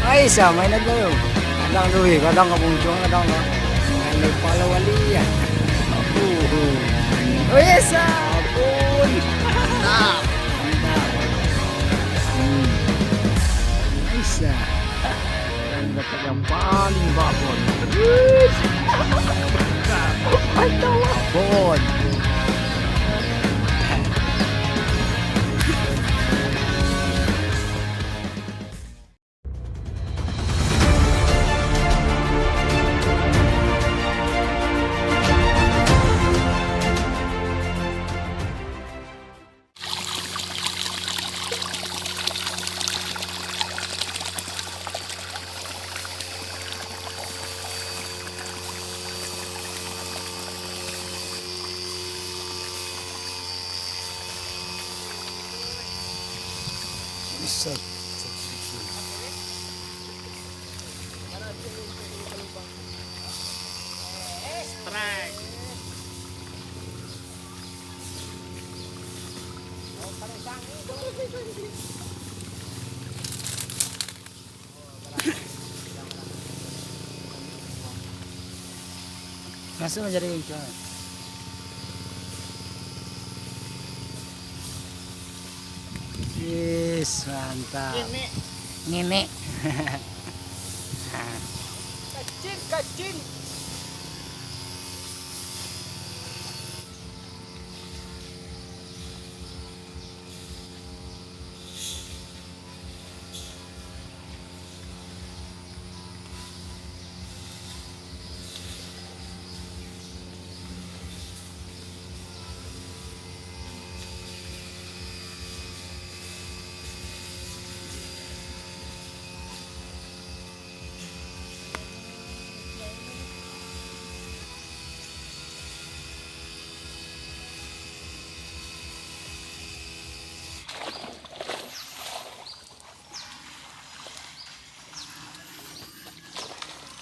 Ay, isa, may naglayo. Kadang luwi, kadang kabuncong, kadang na. May palawali yan. Apo. Oh, yes, apun. Mantap. Mantap. Isa. Ang dapat yang paling babon. Mantap. Babon. Bisa. Strike. Masuk menjadi ikan. Yes, mantap. Ini. Kacin.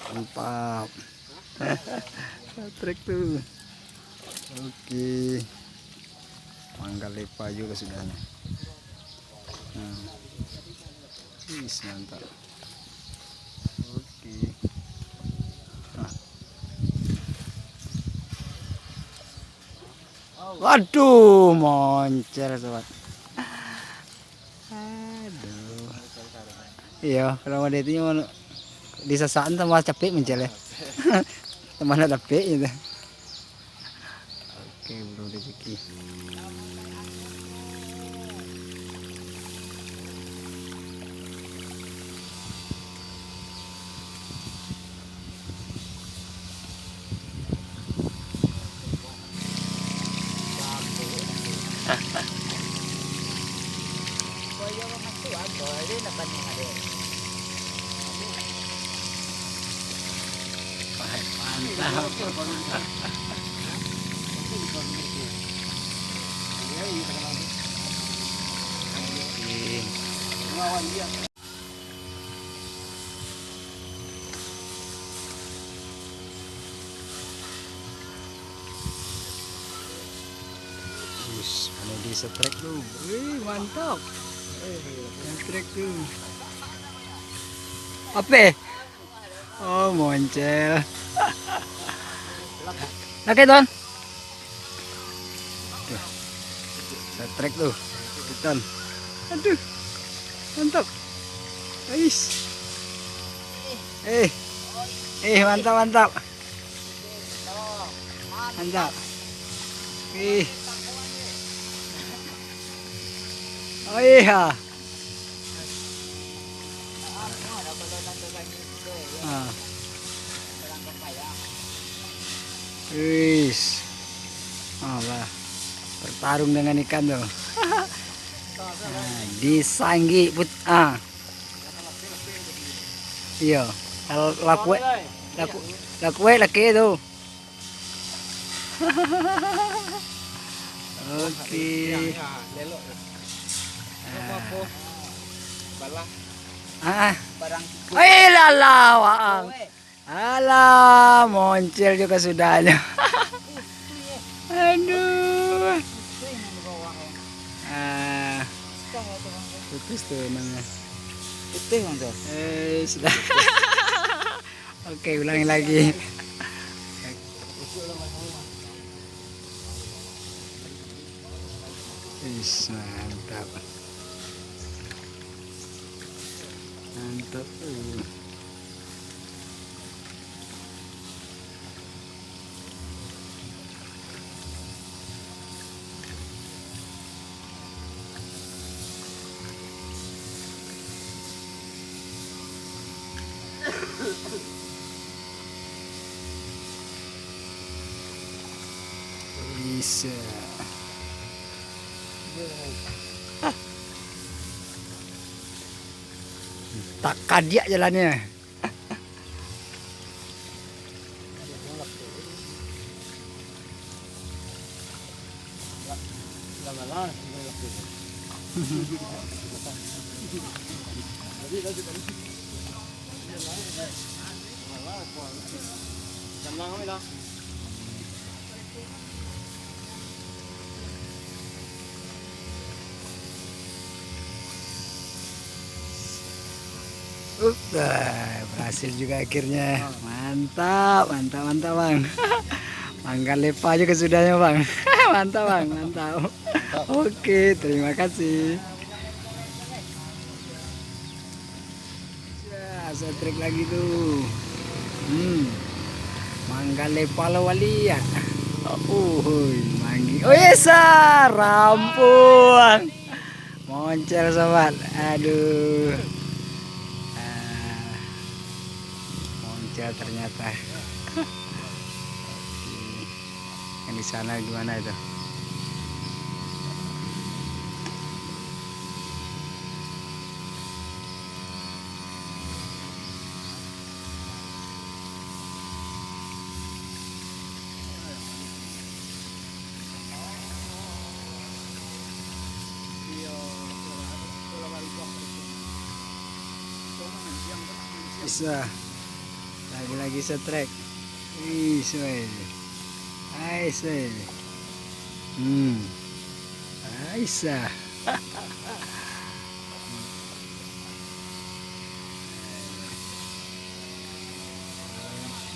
Mantap. Trek tuh. Oke. Mangga lepa juga sudahnya. Wis mantap. Oke. Waduh, moncer sobat. Aduh. Iya, kalau ada itu disasaan sama capek mencel ya. Teman ada capek itu. Oke, belum rezeki. Mantap. Ini di setrek tuh. Wih, mantap. Setrek tuh. Apa? Oh, moncel. Oke, Don. Setrek tuh. Don. Aduh. Mantap. Ais. Mantap. Mantap. Oh iya. Wis. Bertarung dengan ikan tuh. Disanggi Iya. Kalau laku laki itu. Oke. Waang. Alah, moncel juga sudahnya. Aduh. Putus tuh emangnya. Putih bang tuh. Sudah. Oke, ulangi lagi. Mantap. Mantap. Bisa. Tak kadiak jalannya. Berhasil juga akhirnya. Mantap, mantap, mantap bang. Mangga lepa juga sudahnya bang. Mantap bang, mantap. Oke, terima kasih. Ya, saya trik lagi tuh. Mangga lepa lawali ya. Manggi. Oh yes, rampung. Moncel sobat. Aduh. Moncel ternyata. Yang di sana gimana itu? Bisa. Lagi-lagi setrek. Bisa. Bisa. Bisa.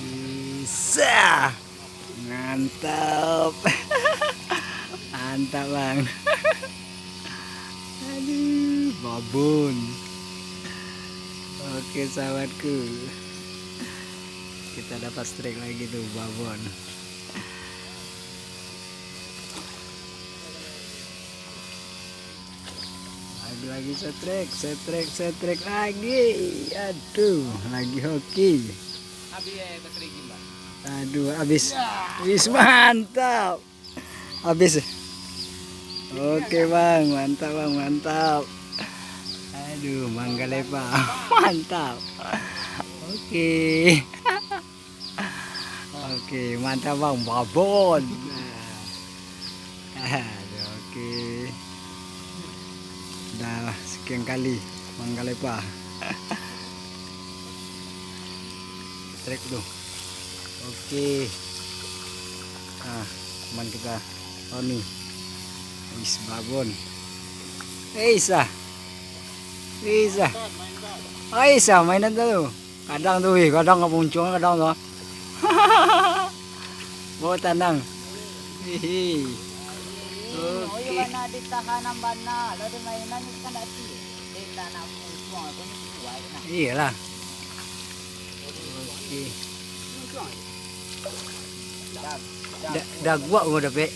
Bisa. Mantap. Mantap bang. Aduh, babon. Oke sahabatku, kita dapat strike lagi tuh babon. Lagi setrek lagi. Aduh, lagi hoki. Aduh, habis. Wis mantap. Habis. Oke bang, mantap bang, mantap. Aduh, mangga lepa. Mantap. Oke. Oke, mantap bang, babon. Aduh, oke. Udah sekian kali mangga lepa. Trek tuh. Oke. Nah, teman kita Tony. Wis babon. Bisa. Bisa. Bisa mainan tuh. Kadang tuh, kadang nggak muncul, kadang tuh. Bawa tandang. Hihi. Oke. Iyalah. Oke. Dah gua udah pe.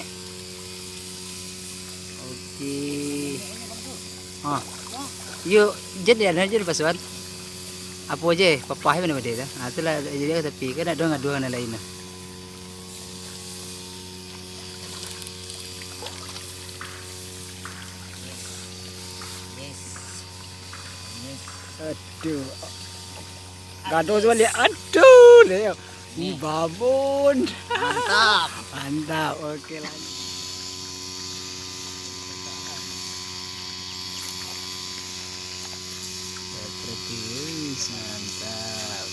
Oke. Yuk, jadi ada aja pasuan. Apa aja, papah mana dia dah. Itulah jadi tapi kan ada ngadu dengan lain. Aduh. Gaduh semua lihat. Aduh, lihat. Babon. Mantap. Mantap. Oke lagi. Mantap.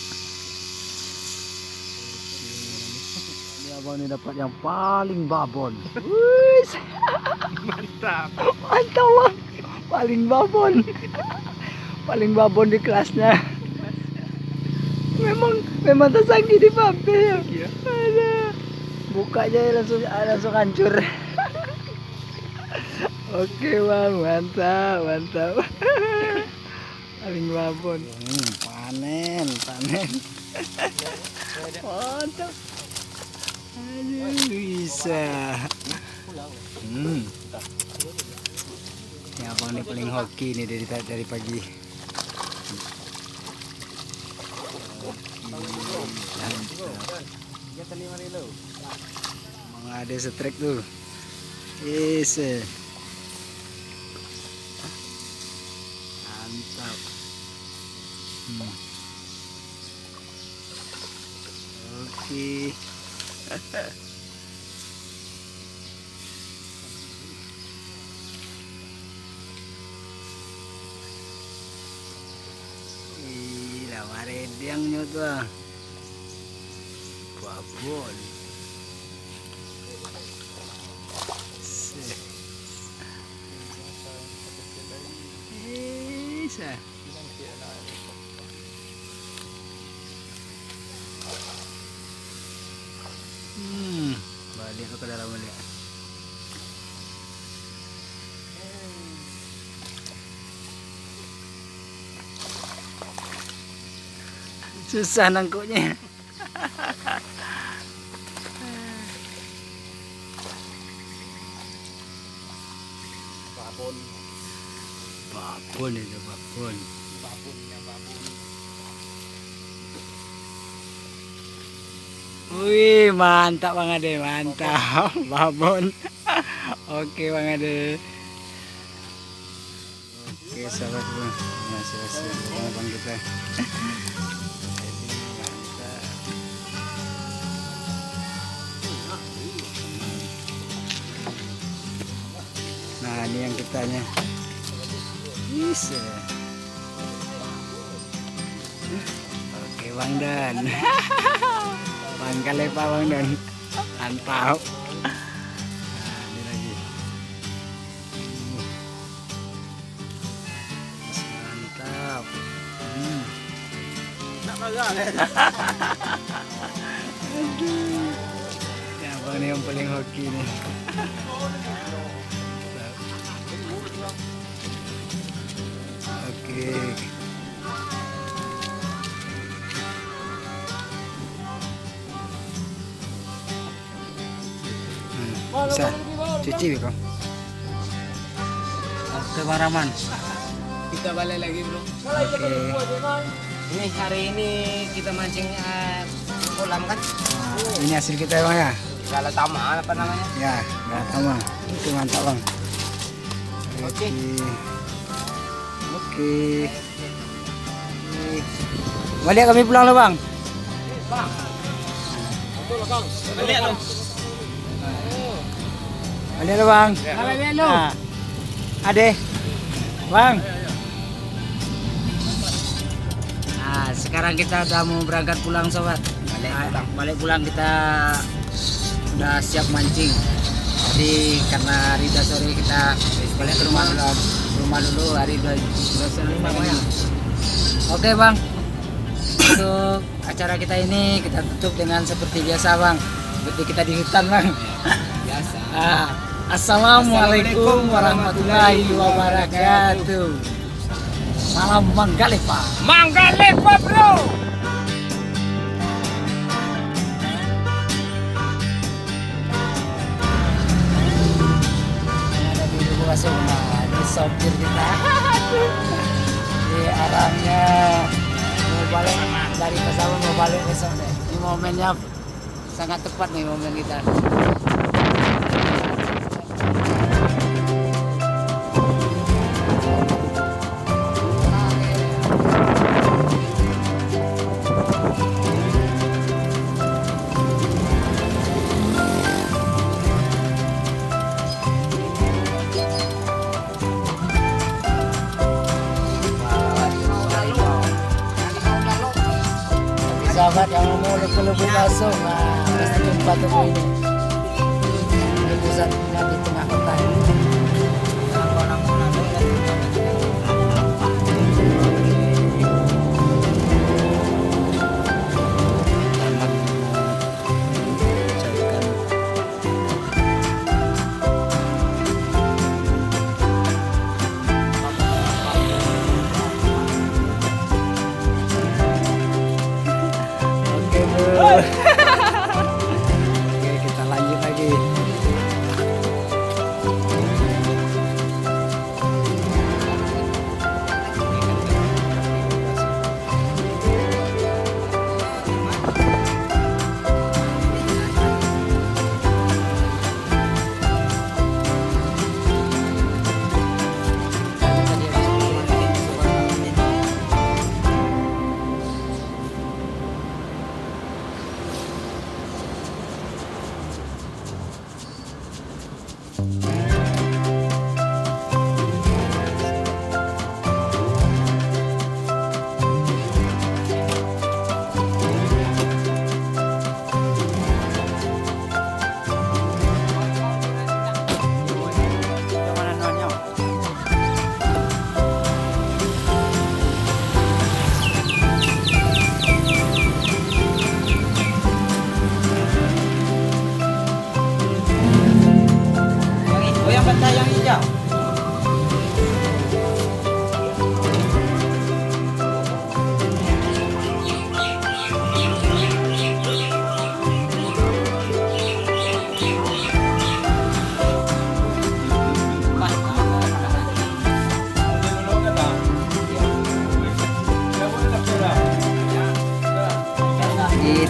Ini abang ini dapat yang paling babon. Mantap. Mantap bang. Paling babon. paling babon di kelasnya. Memang tersangki di pampir. Iya. Ada. Bukanya langsung hancur. Oke bang, mantap. Paling babon. Panen. Mantap. Aduh, bisa. Ya abang nih paling hoki nih dari pagi. Emang ada setrek tuh. Yes. Mantap. Oke. Gila, maredang nyo tuh. Babon. Bisa. Balik ke dalam balik. Susah nangkuknya. Babon itu babon. Wih, mantap Bang Ade, mantap. Babon. Oke Bang Ade. Oke sahabat bro, nah selesai bang kita. Jadi mantap. Nah ini yang kitanya. Bisa. Oke Bang Dan. Pangkal Pak Bang Dan. Mantap. Nah, ini lagi. Mantap. Aduh. Ya Bang ini yang paling hoki nih. Oke. Bisa cuci kok. Oke Bang Rahman. Kita balik lagi bro. Oke. Ini hari ini kita mancing kolam kan? Nah, ini hasil kita ya Bang ya. Gala tama apa namanya? Ya, nggak tahu Bang. Itu mantap Bang. Oke. Oke. Balik kami pulang loh Bang. Bang. Betul lah Bang. Balik loh. Balik loh Bang. Balik loh. Nah, Ade. Bang. Nah, sekarang kita udah mau berangkat pulang sobat. Balik pulang kita udah siap mancing. Jadi karena hari udah sore kita balik ke rumah dulu hari udah sore ya. Oke Bang. Untuk acara kita ini kita tutup dengan seperti biasa Bang. Seperti kita di hutan Bang. Biasa. Assalamualaikum warahmatullahi wabarakatuh. Salam Manggalepa. Manggalepa bro. Ada di Lubuk Asung, di sopir kita. Di arahnya mau balik dari pesawat mau balik besok deh. Ini momennya sangat tepat nih momen kita. Sahabat yang mau ke Lubuk Asung, nah, pasti tempat itu ini. Ini pusatnya di tengah kota ini.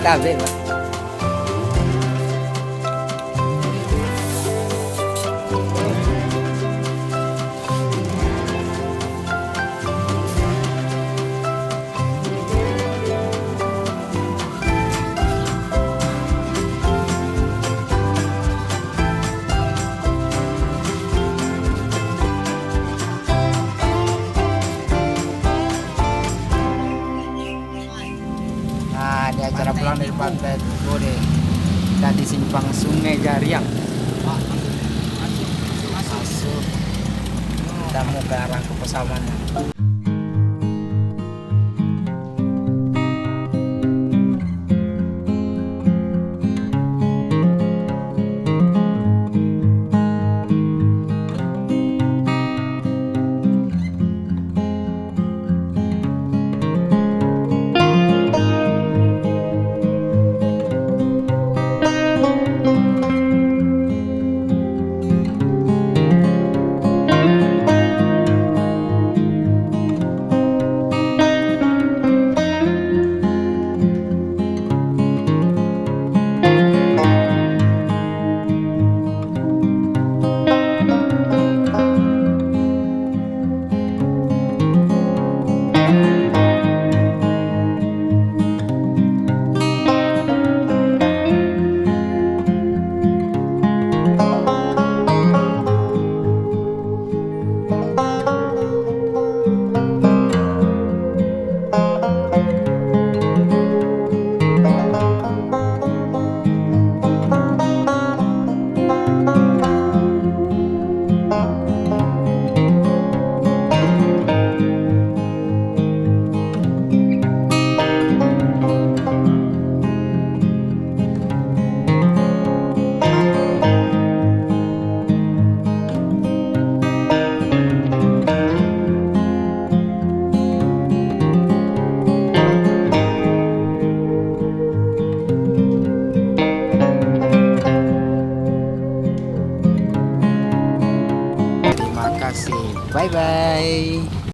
tabi ba? Nah, di acara pulang dari pantai Bode dan di simpang Sungai Gariang. Masuk. Kita mau ke arah ke pesawanan. Terima kasih. Bye bye.